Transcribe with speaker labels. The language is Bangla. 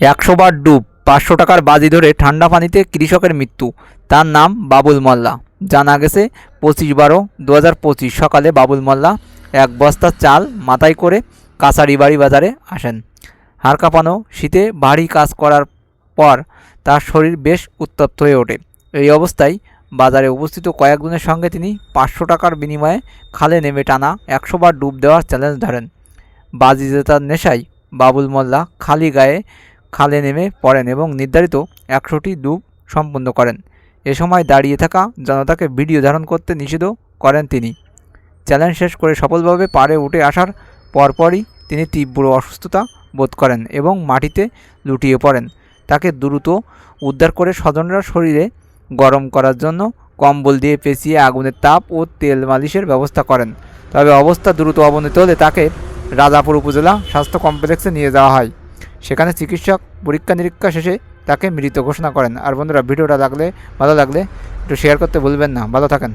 Speaker 1: 100 বার ডুব, 500 টাকার বাজি ধরে ঠান্ডা পানিতে কৃষকের মৃত্যু। তার নাম বাবুল মোল্লা। জানা গেছে 25/12/2025 সকালে বাবুল মোল্লা এক বস্তা চাল মাথায় করে কাছারিবাড়ি বাজারে আসেন। হাড় কাঁপানো শীতে ভারী কাজ করার পর তার শরীর বেশ উত্তপ্ত হয়ে ওঠে। এই অবস্থায় বাজারে উপস্থিত কয়েকজনের সঙ্গে তিনি 500 টাকার বিনিময়ে খালে নেমে টানা 100 বার ডুব দেওয়ার চ্যালেঞ্জ ধরেন। বাজি জেতার নেশায় বাবুল মোল্লা খালি গায়ে খালে নেমে পড়েন এবং নির্ধারিত 100টি ডুব সম্পন্ন করেন। এ সময় দাঁড়িয়ে থাকা জনতাকে ভিডিও ধারণ করতে নিষিদ্ধ করেন তিনি। চ্যালেঞ্জ শেষ করে সফলভাবে পাড়ে উঠে আসার পরপরই তিনি তীব্র অসুস্থতা বোধ করেন এবং মাটিতে লুটিয়ে পড়েন। তাকে দ্রুত উদ্ধার করে স্বজনরা শরীরে গরম করার জন্য কম্বল দিয়ে পেঁচিয়ে আগুনের তাপ ও তেল মালিশের ব্যবস্থা করেন। তবে অবস্থা দ্রুত অবনতি হলে তাকে রাজাপুর উপজেলা স্বাস্থ্য কমপ্লেক্সে নিয়ে যাওয়া হয়। সেখানে চিকিৎসক পরীক্ষা নিরীক্ষা শেষে তাকে মৃত ঘোষণা করেন। আর বন্ধুরা, ভিডিওটা ভালো লাগলে একটু শেয়ার করতে ভুলবেন না। ভালো থাকেন।